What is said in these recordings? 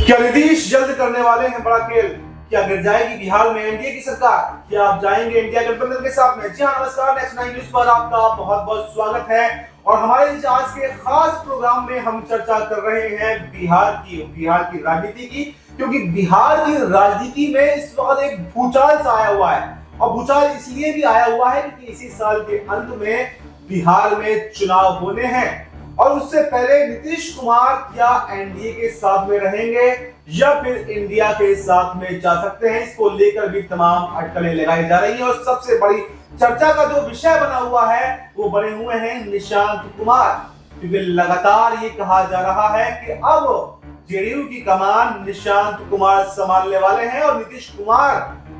क्या नीतीश जल्द करने वाले हैं बड़ा खेल? क्या गिर जाएगी बिहार में एनडीए की सरकार? क्या आप जाएंगे इंडिया गठबंधन के साथ में? जी हाँ, नमस्कार, नेक्स्ट 9 न्यूज पर आपका बहुत बहुत स्वागत है। और हमारे आज के खास प्रोग्राम में हम चर्चा कर रहे हैं बिहार की राजनीति की, क्योंकि बिहार की राजनीति में इस वक्त एक भूचाल सा आया हुआ है। और भूचाल इसलिए भी आया हुआ है क्योंकि इसी साल के अंत में बिहार में चुनाव होने हैं। और उससे पहले नीतीश कुमार क्या एनडीए के साथ में रहेंगे या फिर इंडिया के साथ में जा सकते हैं, इसको लेकर भी तमाम अटकलें लगाई जा रही हैं। और सबसे बड़ी चर्चा का जो विषय बना हुआ है वो बने हुए हैं निशांत कुमार, क्योंकि लगातार ये कहा जा रहा है कि अब जेडीयू की कमान निशांत कुमार संभालने वाले हैं और नीतीश कुमार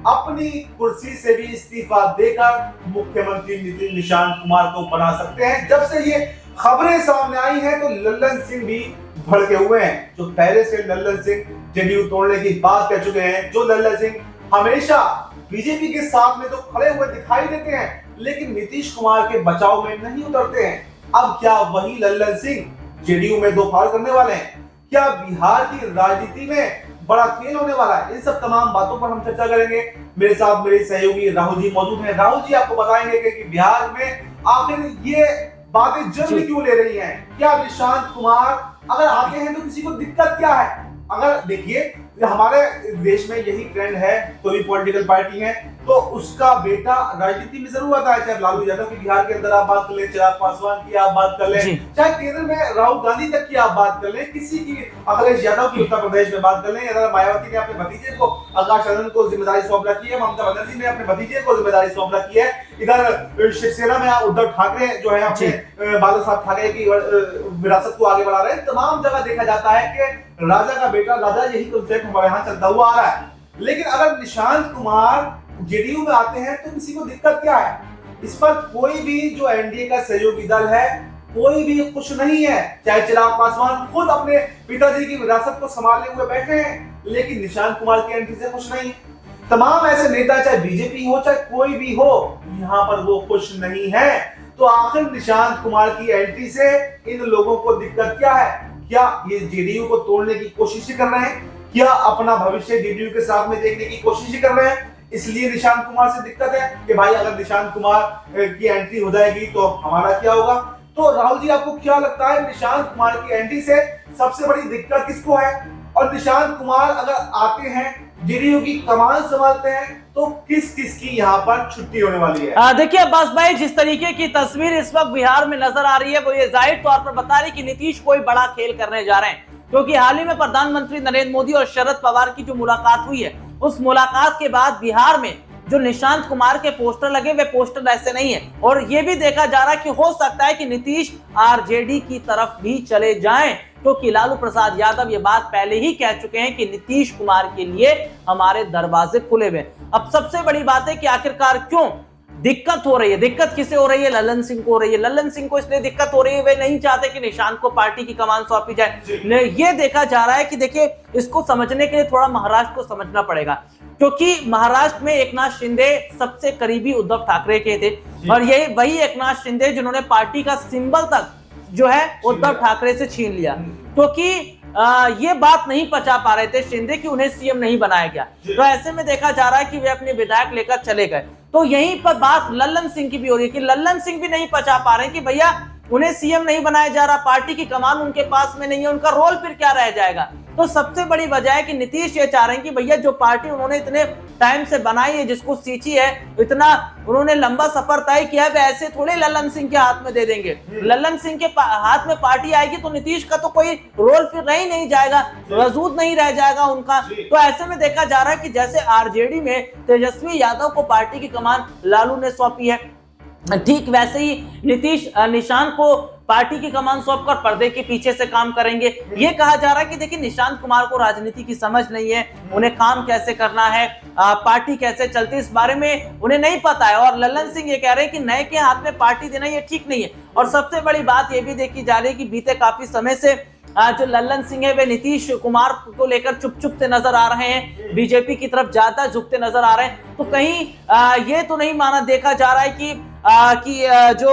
अपनी कुर्सी से भी इस्तीफा देकर मुख्यमंत्री निशांत कुमार को बना सकते हैं। जब से ये खबरें सामने आई हैं तो लल्लन सिंह भी भड़के हुए हैं, जो पहले से लल्लन सिंह जेडीयू तोड़ने की बात कह चुके हैं, जो लल्लन सिंह हमेशा बीजेपी के साथ में तो खड़े हुए दिखाई देते हैं लेकिन नीतीश कुमार के बचाव में नहीं उतरते हैं। अब क्या वही लल्लन सिंह जेडीयू में दो फाड़ करने वाले हैं? क्या बिहार की राजनीति में बड़ा खेल होने वाला है? इन सब तमाम बातों पर हम चर्चा करेंगे। मेरे साथ मेरे सहयोगी राहुल जी मौजूद हैं। राहुल जी आपको बताएंगे कि बिहार में आखिर ये बातें जल्द क्यों ले रही हैं? क्या निशांत कुमार अगर आते हैं तो किसी को दिक्कत क्या है? अगर देखिए हमारे देश में यही ट्रेंड है, कोई भी पॉलिटिकल पार्टी है तो उसका बेटा राजनीति में जरूर आता है। चाहे लालू यादव की बिहार के अंदर आप बात कर ले, चिराग पासवान की आप बात कर ले, चाहे केंद्र में राहुल गांधी तक की आप बात कर ले, किसी की अखिलेश यादव की उत्तर प्रदेश में बात कर ले, अगर मायावती ने अपने भतीजे को आकाश आनंद को जिम्मेदारी सौंप रखी है, ममता बनर्जी ने अपने भतीजे को जिम्मेदारी सौंप रखी है, इधर शिवसेना में उद्धव ठाकरे जो है अपने बाला साहब ठाकरे की विरासत को आगे बढ़ा रहे हैं। तमाम जगह देखा जाता है कि राजा का बेटा राजा, यही कॉन्सेप्ट हमारे यहाँ चलता हुआ आ रहा है। लेकिन अगर निशांत कुमार जेडीयू में आते हैं तो किसी को दिक्कत क्या है? इस पर कोई भी जो एनडीए का सहयोगी दल है कोई भी खुश नहीं है। चाहे चिराग पासवान खुद अपने पिताजी की विरासत को संभालने हुए बैठे हैं लेकिन निशांत कुमार की एंट्री से खुश नहीं है। तमाम ऐसे नेता, चाहे बीजेपी हो चाहे कोई भी हो, यहाँ पर वो खुश नहीं है। तो आखिर निशांत कुमार की एंट्री से इन लोगों को दिक्कत क्या है? क्या ये जेडीयू को तोड़ने की कोशिश कर रहे हैं? क्या अपना भविष्य जेडीयू के साथ में देखने की कोशिश कर रहे हैं? इसलिए निशांत कुमार से दिक्कत है कि भाई अगर निशांत कुमार की एंट्री हो जाएगी तो हमारा क्या होगा? तो राहुल जी आपको क्या लगता है निशांत कुमार की एंट्री से सबसे बड़ी दिक्कत किसको है? और निशांत कुमार अगर आते हैं जेडीयू की कमान संभालते हैं तो किस किस की यहाँ पर छुट्टी होने वाली है? देखिए अब्बास भाई, जिस तरीके की तस्वीर इस वक्त बिहार में नजर आ रही है वो ये जाहिर तौर पर बता रही कि नीतीश कोई बड़ा खेल करने जा रहे हैं, क्योंकि हाल ही में प्रधानमंत्री नरेंद्र मोदी और शरद पवार की जो मुलाकात हुई है उस मुलाकात के बाद बिहार में जो निशांत कुमार के पोस्टर लगे वे पोस्टर ऐसे नहीं है। और ये भी देखा जा रहा है कि हो सकता है कि नीतीश आरजेडी की तरफ भी चले जाएं, क्योंकि लालू प्रसाद यादव ये बात पहले ही कह चुके हैं कि नीतीश कुमार के लिए हमारे दरवाजे खुले हुए। अब सबसे बड़ी बात है कि आखिरकार क्यों दिक्कत हो रही है? दिक्कत किसे हो रही है? लल्लन सिंह को हो रही है। लल्लन सिंह को इसलिए दिक्कत हो रही है वे नहीं चाहते कि निशांत को पार्टी की कमान सौंपी जाए। ये देखा जा रहा है कि देखिए इसको समझने के लिए थोड़ा महाराष्ट्र को समझना पड़ेगा, क्योंकि महाराष्ट्र में एकनाथ शिंदे सबसे करीबी उद्धव ठाकरे के थे और यही वही एकनाथ शिंदे जिन्होंने पार्टी का सिंबल तक जो है उद्धव ठाकरे से छीन लिया, क्योंकि ये बात नहीं पचा पा रहे थे शिंदे कि उन्हें सीएम नहीं बनाया गया। तो ऐसे में देखा जा रहा है कि वे अपने विधायक लेकर चले गए। तो यहीं पर बात लल्लन सिंह की भी हो रही है कि लल्लन सिंह भी नहीं पचा पा रहे कि भैया उन्हें सीएम नहीं बनाया जा रहा, पार्टी की कमान उनके पास में नहीं है, उनका रोल फिर क्या रह जाएगा? तो सबसे बड़ी वजह है कि नीतीश ये चाह रहे हैं कि भैया जो पार्टी उन्होंने इतने टाइम से बनाई है, जिसको सींची है, इतना उन्होंने लंबा सफर तय किया है, वैसे थोड़े लल्लन सिंह के हाथ में दे देंगे। लल्लन सिंह के हाथ में पार्टी आएगी तो नीतीश का तो कोई रोल फिर रह ही नहीं जाएगा, वजूद नहीं रह जाएगा उनका। तो ऐसे में देखा जा रहा है कि जैसे आरजेडी में तेजस्वी यादव को पार्टी की कमान लालू ने सौंपी है, ठीक वैसे ही नीतीश निशांत को पार्टी की कमान सौंपकर पर्दे के पीछे से काम करेंगे। ये कहा जा रहा है कि देखिए निशांत कुमार को राजनीति की समझ नहीं है, उन्हें काम कैसे करना है, पार्टी कैसे चलती है इस बारे में उन्हें नहीं पता है। और लल्लन सिंह ये कह रहे हैं कि नए के हाथ में पार्टी देना ये ठीक नहीं है। और सबसे बड़ी बात ये भी देखी जा रही है कि बीते काफी समय से जो लल्लन सिंह है वे नीतीश कुमार को लेकर चुप चुप से नजर आ रहे हैं, बीजेपी की तरफ ज्यादा झुकते नजर आ रहे हैं। तो कहीं ये तो नहीं माना देखा जा रहा है कि जो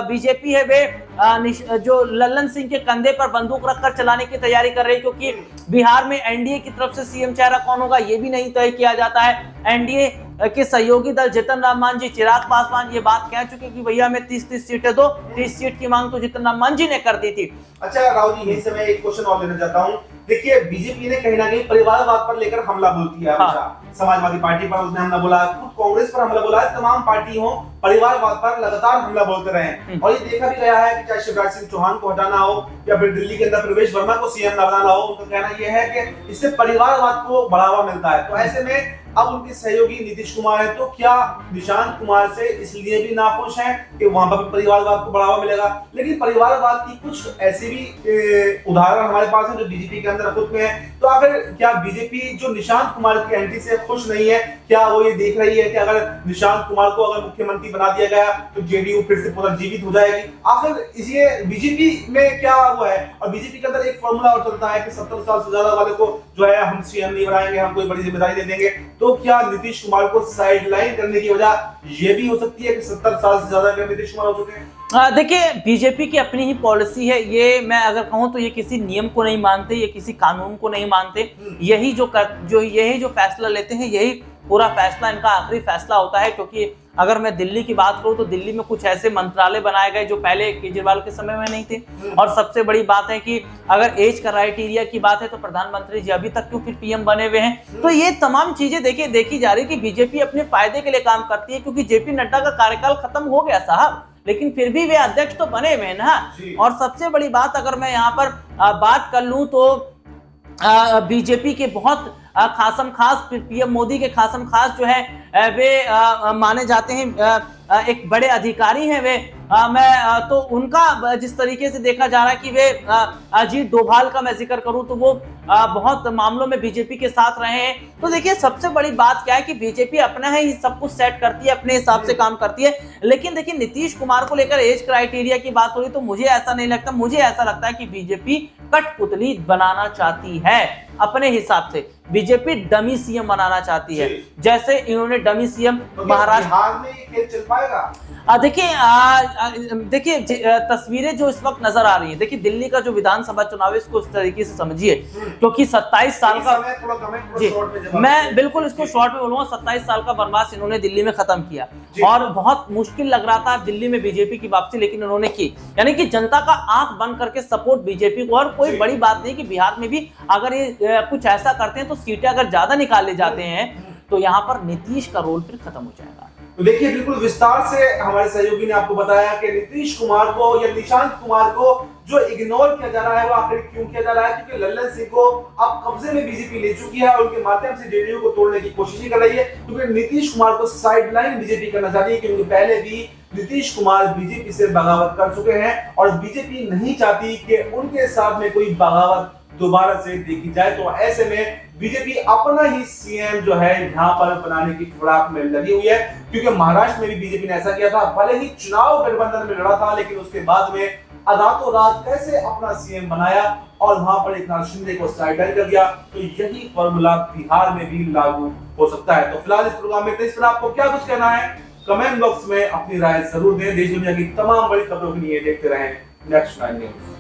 बीजेपी है वे जो लल्लन सिंह के कंधे पर बंदूक रखकर चलाने की तैयारी कर रही है, क्योंकि बिहार में एनडीए की तरफ से सीएम चेहरा कौन होगा ये भी नहीं तय किया जाता है। एनडीए के सहयोगी दल जीतन राम मांझी, चिराग पासवान ये बात कह चुके कि भैया हमें 30 सीटें दो। 30 सीट की मांग तो जीतन राम मांझी ने कर दी थी। अच्छा राहुल जी, यही से मैं एक क्वेश्चन और लेना चाहता हूँ। देखिए, बीजेपी ने कहीं ना कहीं परिवारवाद पर लेकर हमला बोलती है हमेशा। समाजवादी पार्टी पर उसने हमला बोला, खुद कांग्रेस पर हमला बोला है, तमाम पार्टी हो परिवारवाद पर लगातार हमला बोलते रहे हैं। और ये देखा भी गया है कि चाहे शिवराज सिंह चौहान को हटाना हो या फिर दिल्ली के अंदर प्रवेश वर्मा को सीएम बनाना हो, उनका कहना यह है कि इससे परिवारवाद को बढ़ावा मिलता है। तो ऐसे में अब उनके सहयोगी नीतीश कुमार है, तो क्या निशांत कुमार से इसलिए भी नाखुश हैं कि वहां पर परिवारवाद को बढ़ावा मिलेगा? लेकिन परिवारवाद की कुछ ऐसे भी उदाहरण हमारे पास है जो बीजेपी के अंदर खुद में है। तो आखिर क्या बीजेपी जो निशांत कुमार की एंट्री से खुश नहीं है? क्या वो ये देख रही है कि अगर निशांत कुमार को अगर मुख्यमंत्री बना दिया गया तो जेडीयू फिर से पुनर्जीवित हो जाएगी? आखिर इसे बीजेपी में क्या वो है? और बीजेपी के अंदर एक फॉर्मूला और चलता है कि 70 साल से ज्यादा वाले को जो है हम सीएम नहीं बनाएंगे, हम कोई बड़ी जिम्मेदारी दे देंगे। तो क्या नीतीश कुमार को साइडलाइन करने की वजह ये भी हो सकती है कि 70 साल से ज्यादा के नीतीश कुमार हो चुके हैं? देखिए, बीजेपी की अपनी ही पॉलिसी है। ये मैं अगर कहूं तो ये किसी नियम को नहीं मानते, ये किसी कानून को नहीं मानते। यही जो फैसला लेते हैं, यही पूरा फैसला इनका आखिरी फैसला होता है। क्योंकि अगर मैं दिल्ली की बात करूं तो दिल्ली में कुछ ऐसे मंत्रालय बनाए गए जो पहले केजरीवाल के समय में नहीं थे। और सबसे बड़ी बात है कि अगर एज क्राइटेरिया की बात है तो प्रधानमंत्री जी अभी तक क्यों फिर पीएम बने हुए हैं? तो ये तमाम चीजें देखी जा रही है कि बीजेपी अपने फायदे के लिए काम करती है। क्योंकि जेपी नड्डा का कार्यकाल खत्म हो गया साहब, लेकिन फिर भी वे अध्यक्ष तो बने हुए हैं ना। और सबसे बड़ी बात अगर मैं यहाँ पर बात कर लूं तो बीजेपी के बहुत खासम खास पीएम मोदी के खासम खास जो है वे माने जाते हैं, एक बड़े अधिकारी हैं वे। तो उनका जिस तरीके से देखा जा रहा है कि वे अजीत डोभाल का मैं जिक्र करूं तो वो बहुत मामलों में बीजेपी के साथ रहे हैं। तो देखिए, सबसे बड़ी बात क्या है कि बीजेपी अपना ही सब कुछ सेट करती है, अपने हिसाब से काम करती है। लेकिन देखिए, नीतीश कुमार को लेकर एज क्राइटेरिया की बात हो रही तो मुझे ऐसा नहीं लगता। मुझे ऐसा लगता है कि बीजेपी कठपुतली बनाना चाहती है अपने हिसाब से। बीजेपी डमी सीएम बनाना चाहती है, जैसे इन्होंने डमी सीएम महाराष्ट्र में खेल चल पाएगा। देखिए तस्वीरें जो इस वक्त नजर आ रही है, देखिए दिल्ली का जो विधानसभा चुनाव है इसको इस तरीके से समझिए। क्योंकि 27 साल का जी, मैं बिल्कुल इसको शॉर्ट में बोलूंगा, 27 साल का वनवास इन्होंने दिल्ली में खत्म किया और बहुत मुश्किल लग रहा था दिल्ली में बीजेपी की वापसी, लेकिन उन्होंने की। यानी कि जनता का आंख बंद करके सपोर्ट बीजेपी को। और कोई बड़ी बात नहीं कि बिहार में भी अगर ये कुछ ऐसा करते हैं तो सीटें अगर ज्यादा निकाले जाते हैं तो यहाँ पर नीतीश का रोल फिर खत्म हो जाएगा। तो देखिए, बिल्कुल विस्तार से हमारे सहयोगी ने आपको बताया कि नीतीश कुमार को या निशांत कुमार को जो इग्नोर किया जा रहा है वो आखिर क्यों किया जा रहा है? क्योंकि लल्लन सिंह को अब कब्जे में बीजेपी ले चुकी है और उनके माध्यम से जेडीयू को तोड़ने की कोशिश कर रही है। क्योंकि नीतीश कुमार को साइडलाइन बीजेपी करना चाहती है, क्योंकि पहले भी नीतीश कुमार बीजेपी से बगावत कर चुके हैं और बीजेपी नहीं चाहती कि उनके साथ में कोई बगावत दोबारा से देखी जाए। तो ऐसे में बीजेपी अपना ही सीएम जो है यहाँ पर बनाने की फिराक में लगी हुई है। क्योंकि महाराष्ट्र में भी बीजेपी ने ऐसा किया था, भले ही चुनाव गठबंधन में लड़ा था, लेकिन उसके बाद में रातों रात कैसे अपना सीएम बनाया और वहां पर एकनाथ शिंदे को साइडलाइन कर दिया। तो यही फॉर्मूला बिहार में भी लागू हो सकता है। तो फिलहाल इस प्रोग्राम में इस पर आपको क्या कुछ कहना है, कमेंट बॉक्स में अपनी राय जरूर दें। देश दुनिया की तमाम बड़ी खबरों के लिए देखते रहें नेक्स्ट 9 न्यूज़।